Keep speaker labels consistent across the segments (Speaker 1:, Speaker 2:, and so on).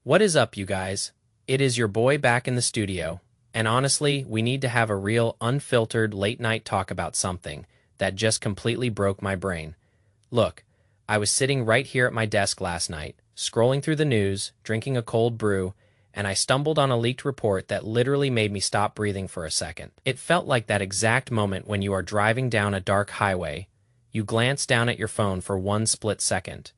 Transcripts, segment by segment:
Speaker 1: What is up, you guys? It is your boy back in the studio, and honestly, we need to have a real, unfiltered late-night talk about something that just completely broke my brain. Look, I was sitting right here at my desk last night, scrolling through the news, drinking a cold brew, and I stumbled on a leaked report that literally made me stop breathing for a second. It felt like that exact moment when you are driving down a dark highway, you glance down at your phone for one split second,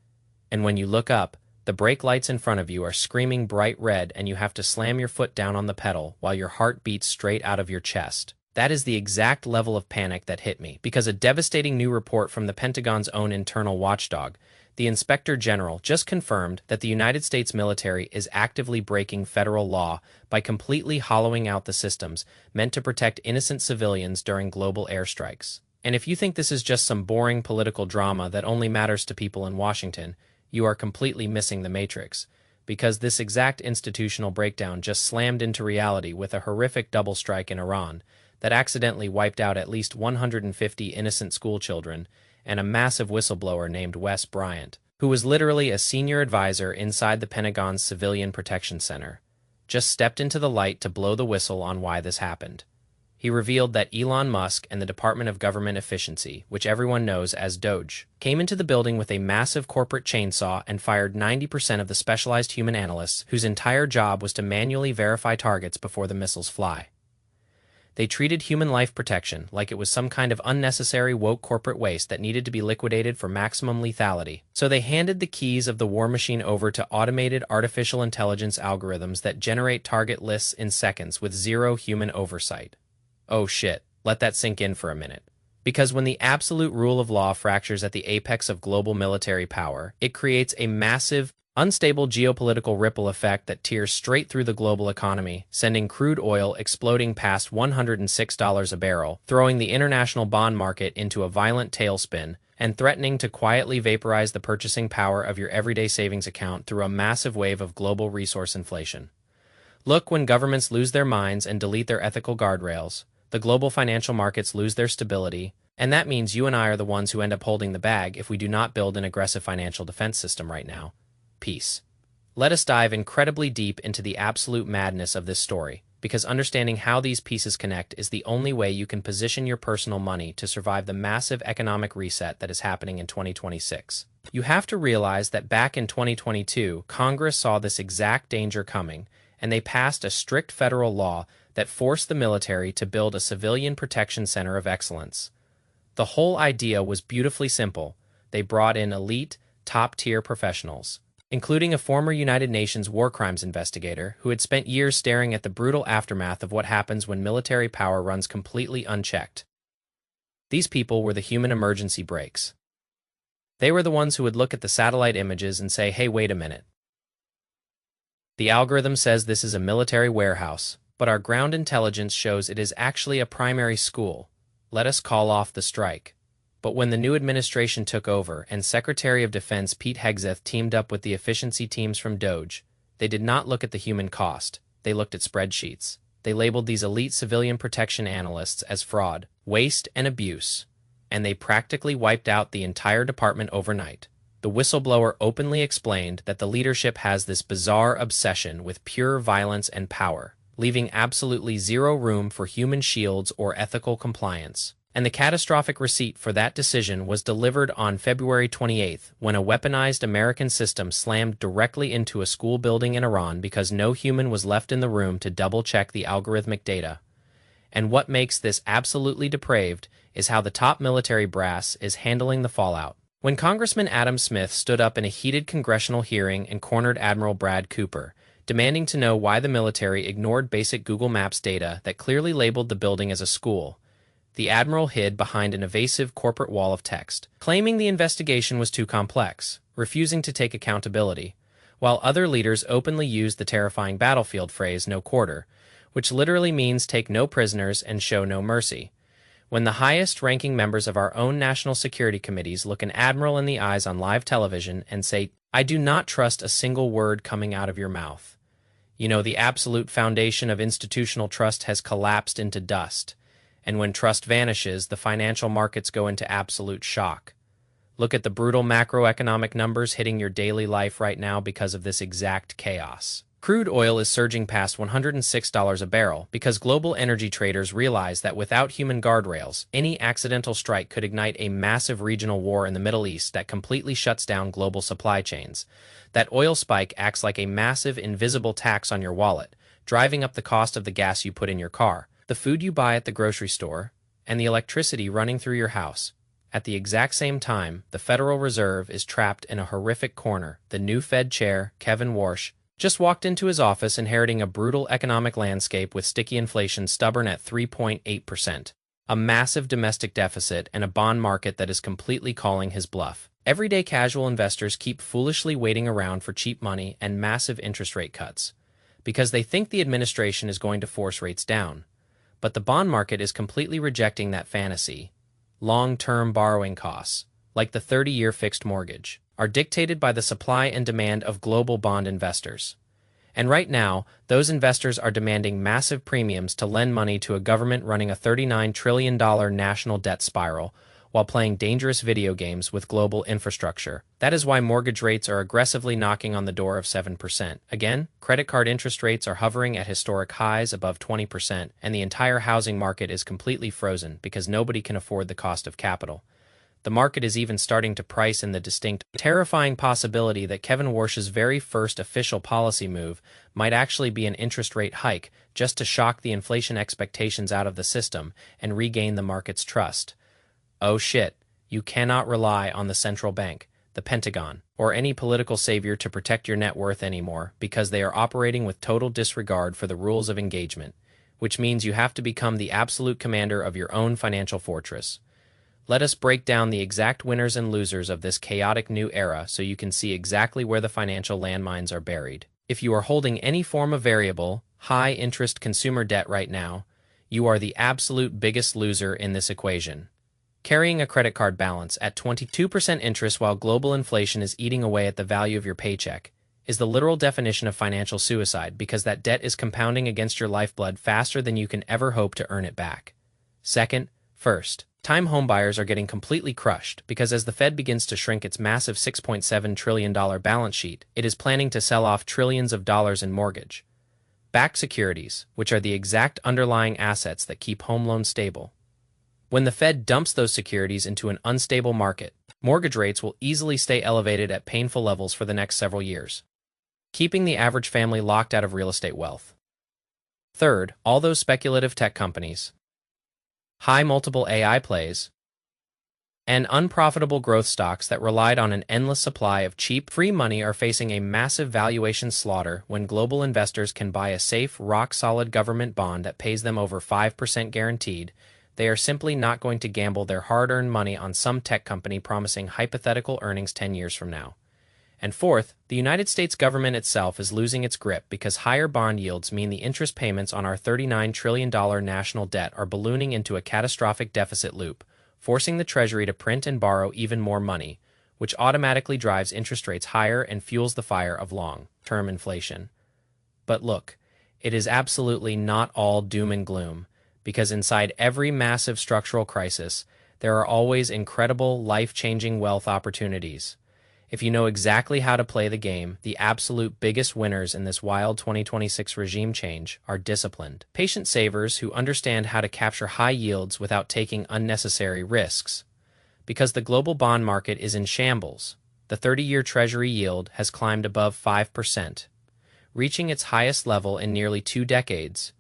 Speaker 1: and when you look up, the brake lights in front of you are screaming bright red and you have to slam your foot down on the pedal while your heart beats straight out of your chest. That is the exact level of panic that hit me, because a devastating new report from the Pentagon's own internal watchdog, the Inspector General, just confirmed that the United States military is actively breaking federal law by completely hollowing out the systems meant to protect innocent civilians during global airstrikes. And if you think this is just some boring political drama that only matters to people in Washington, you are completely missing the matrix, because this exact institutional breakdown just slammed into reality with a horrific double strike in Iran that accidentally wiped out at least 150 innocent schoolchildren and a massive whistleblower named Wes Bryant, who was literally a senior advisor inside the Pentagon's Civilian Protection Center, just stepped into the light to blow the whistle on why this happened. He revealed that Elon Musk and the Department of Government Efficiency, which everyone knows as DOGE, came into the building with a massive corporate chainsaw and fired 90% of the specialized human analysts whose entire job was to manually verify targets before the missiles fly. They treated human life protection like it was some kind of unnecessary woke corporate waste that needed to be liquidated for maximum lethality. So they handed the keys of the war machine over to automated artificial intelligence algorithms that generate target lists in seconds with zero human oversight. Oh shit, let that sink in for a minute. Because when the absolute rule of law fractures at the apex of global military power, it creates a massive, unstable geopolitical ripple effect that tears straight through the global economy, sending crude oil exploding past $106 a barrel, throwing the international bond market into a violent tailspin, and threatening to quietly vaporize the purchasing power of your everyday savings account through a massive wave of global resource inflation. Look, when governments lose their minds and delete their ethical guardrails, the global financial markets lose their stability, and that means you and I are the ones who end up holding the bag if we do not build an aggressive financial defense system right now. Peace. Let us dive incredibly deep into the absolute madness of this story, because understanding how these pieces connect is the only way you can position your personal money to survive the massive economic reset that is happening in 2026. You have to realize that back in 2022, Congress saw this exact danger coming, and they passed a strict federal law that forced the military to build a civilian protection center of excellence. The whole idea was beautifully simple. They brought in elite, top-tier professionals, including a former United Nations war crimes investigator who had spent years staring at the brutal aftermath of what happens when military power runs completely unchecked. These people were the human emergency brakes. They were the ones who would look at the satellite images and say, hey, wait a minute. The algorithm says this is a military warehouse, but our ground intelligence shows it is actually a primary school. Let us call off the strike. But when the new administration took over and Secretary of Defense Pete Hegseth teamed up with the efficiency teams from DOGE, they did not look at the human cost. They looked at spreadsheets. They labeled these elite civilian protection analysts as fraud, waste, and abuse, and they practically wiped out the entire department overnight. The whistleblower openly explained that the leadership has this bizarre obsession with pure violence and power, leaving absolutely zero room for human shields or ethical compliance. And the catastrophic receipt for that decision was delivered on February 28th, when a weaponized American system slammed directly into a school building in Iran because no human was left in the room to double-check the algorithmic data. And what makes this absolutely depraved is how the top military brass is handling the fallout. When Congressman Adam Smith stood up in a heated congressional hearing and cornered Admiral Brad Cooper, demanding to know why the military ignored basic Google Maps data that clearly labeled the building as a school, the admiral hid behind an evasive corporate wall of text, claiming the investigation was too complex, refusing to take accountability, while other leaders openly used the terrifying battlefield phrase "no quarter," which literally means take no prisoners and show no mercy. When the highest-ranking members of our own national security committees look an admiral in the eyes on live television and say, "I do not trust a single word coming out of your mouth," you know, the absolute foundation of institutional trust has collapsed into dust. And when trust vanishes, the financial markets go into absolute shock. Look at the brutal macroeconomic numbers hitting your daily life right now because of this exact chaos. Crude oil is surging past $106 a barrel because global energy traders realize that without human guardrails, any accidental strike could ignite a massive regional war in the Middle East that completely shuts down global supply chains. That oil spike acts like a massive invisible tax on your wallet, driving up the cost of the gas you put in your car, the food you buy at the grocery store, and the electricity running through your house. At the exact same time, the Federal Reserve is trapped in a horrific corner. The new Fed chair, Kevin Warsh, just walked into his office inheriting a brutal economic landscape with sticky inflation stubborn at 3.8%, a massive domestic deficit, and a bond market that is completely calling his bluff. Everyday casual investors keep foolishly waiting around for cheap money and massive interest rate cuts because they think the administration is going to force rates down. But the bond market is completely rejecting that fantasy. Long-term borrowing costs, like the 30-year fixed mortgage, are dictated by the supply and demand of global bond investors. And right now, those investors are demanding massive premiums to lend money to a government running a $39 trillion national debt spiral while playing dangerous video games with global infrastructure. That is why mortgage rates are aggressively knocking on the door of 7%. Again, credit card interest rates are hovering at historic highs above 20%, and the entire housing market is completely frozen because nobody can afford the cost of capital. The market is even starting to price in the distinct, terrifying possibility that Kevin Warsh's very first official policy move might actually be an interest rate hike just to shock the inflation expectations out of the system and regain the market's trust. Oh shit, you cannot rely on the central bank, the Pentagon, or any political savior to protect your net worth anymore because they are operating with total disregard for the rules of engagement, which means you have to become the absolute commander of your own financial fortress. Let us break down the exact winners and losers of this chaotic new era so you can see exactly where the financial landmines are buried. If you are holding any form of variable, high-interest consumer debt right now, you are the absolute biggest loser in this equation. Carrying a credit card balance at 22% interest while global inflation is eating away at the value of your paycheck is the literal definition of financial suicide because that debt is compounding against your lifeblood faster than you can ever hope to earn it back. First, time homebuyers are getting completely crushed because as the Fed begins to shrink its massive $6.7 trillion balance sheet, it is planning to sell off trillions of dollars in mortgage-backed securities, which are the exact underlying assets that keep home loans stable. When the Fed dumps those securities into an unstable market, mortgage rates will easily stay elevated at painful levels for the next several years, keeping the average family locked out of real estate wealth. Third, all those speculative tech companies, high multiple AI plays, and unprofitable growth stocks that relied on an endless supply of cheap, free money are facing a massive valuation slaughter when global investors can buy a safe, rock-solid government bond that pays them over 5% guaranteed. They are simply not going to gamble their hard-earned money on some tech company promising hypothetical earnings 10 years from now. And fourth, the United States government itself is losing its grip because higher bond yields mean the interest payments on our $39 trillion national debt are ballooning into a catastrophic deficit loop, forcing the Treasury to print and borrow even more money, which automatically drives interest rates higher and fuels the fire of long-term inflation. But look, it is absolutely not all doom and gloom, because inside every massive structural crisis, there are always incredible, life-changing wealth opportunities. If you know exactly how to play the game, the absolute biggest winners in this wild 2026 regime change are disciplined, patient savers who understand how to capture high yields without taking unnecessary risks. Because the global bond market is in shambles, the 30-year Treasury yield has climbed above 5%, reaching its highest level in nearly 2 decades.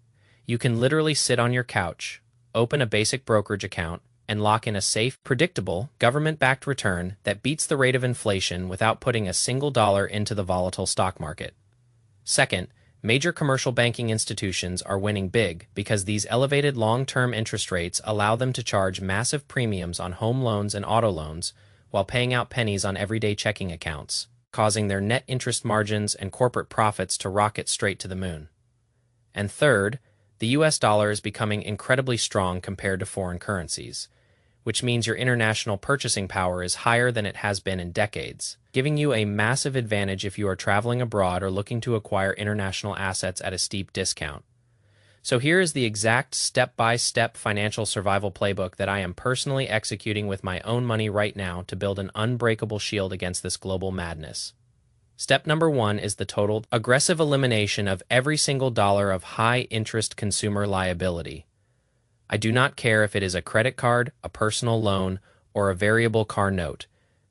Speaker 1: You can literally sit on your couch, open a basic brokerage account, and lock in a safe, predictable, government-backed return that beats the rate of inflation without putting a single dollar into the volatile stock market. Second, major commercial banking institutions are winning big because these elevated long-term interest rates allow them to charge massive premiums on home loans and auto loans while paying out pennies on everyday checking accounts, causing their net interest margins and corporate profits to rocket straight to the moon. And third, the US dollar is becoming incredibly strong compared to foreign currencies, which means your international purchasing power is higher than it has been in decades, giving you a massive advantage if you are traveling abroad or looking to acquire international assets at a steep discount. So here is the exact step-by-step financial survival playbook that I am personally executing with my own money right now to build an unbreakable shield against this global madness. Step number 1 is the total aggressive elimination of every single dollar of high-interest consumer liability. I do not care if it is a credit card, a personal loan, or a variable car note.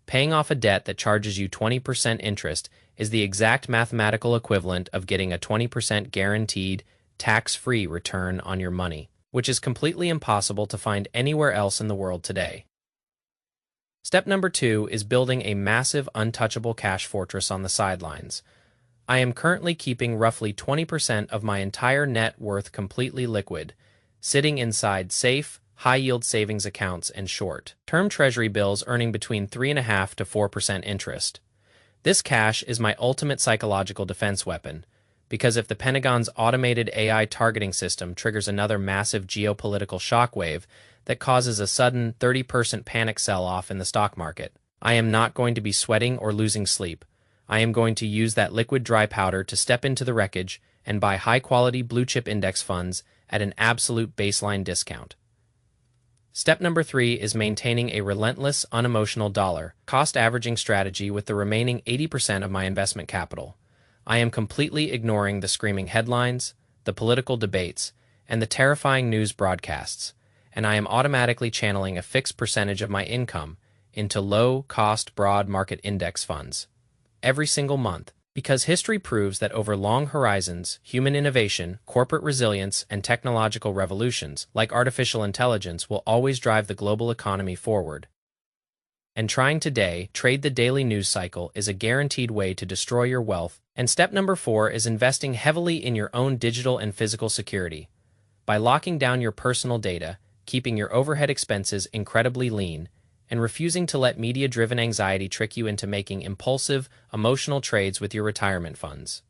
Speaker 1: Paying off a debt that charges you 20% interest is the exact mathematical equivalent of getting a 20% guaranteed, tax-free return on your money, which is completely impossible to find anywhere else in the world today. Step number 2 is building a massive untouchable cash fortress on the sidelines. I am currently keeping roughly 20% of my entire net worth completely liquid, sitting inside safe, high-yield savings accounts and short-term treasury bills earning between 3.5% to 4% interest. This cash is my ultimate psychological defense weapon, because if the Pentagon's automated AI targeting system triggers another massive geopolitical shockwave that causes a sudden 30% panic sell-off in the stock market, I am not going to be sweating or losing sleep. I am going to use that liquid dry powder to step into the wreckage and buy high-quality blue-chip index funds at an absolute baseline discount. Step number 3 is maintaining a relentless, unemotional dollar cost averaging strategy with the remaining 80% of my investment capital. I am completely ignoring the screaming headlines, the political debates, and the terrifying news broadcasts, and I am automatically channeling a fixed percentage of my income into low-cost broad market index funds every single month, because history proves that over long horizons, human innovation, corporate resilience, and technological revolutions, like artificial intelligence, will always drive the global economy forward. And trying today, trade the daily news cycle is a guaranteed way to destroy your wealth. And step number 4 is investing heavily in your own digital and physical security. By locking down your personal data, keeping your overhead expenses incredibly lean, and refusing to let media-driven anxiety trick you into making impulsive, emotional trades with your retirement funds.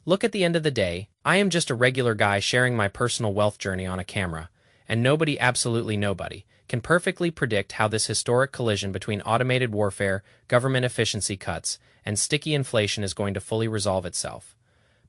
Speaker 1: Look, at the end of the day, I am just a regular guy sharing my personal wealth journey on a camera, and nobody, absolutely nobody, can perfectly predict how this historic collision between automated warfare, government efficiency cuts, and sticky inflation is going to fully resolve itself.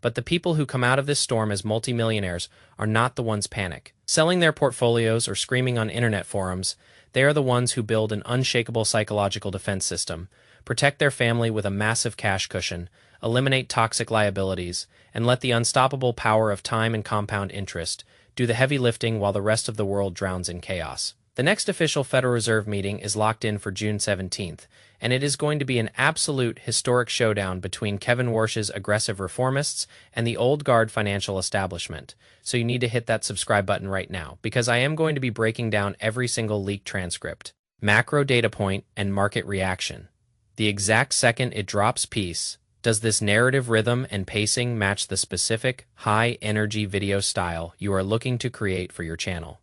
Speaker 1: But the people who come out of this storm as multimillionaires are not the ones panic, selling their portfolios or screaming on internet forums. They are the ones who build an unshakable psychological defense system, protect their family with a massive cash cushion, eliminate toxic liabilities, and let the unstoppable power of time and compound interest do the heavy lifting while the rest of the world drowns in chaos. The next official Federal Reserve meeting is locked in for June 17th, and it is going to be an absolute historic showdown between Kevin Warsh's aggressive reformists and the old guard financial establishment. So you need to hit that subscribe button right now, because I am going to be breaking down every single leaked transcript, macro data point, and market reaction. The exact second it drops piece, does this narrative rhythm and pacing match the specific, high-energy video style you are looking to create for your channel?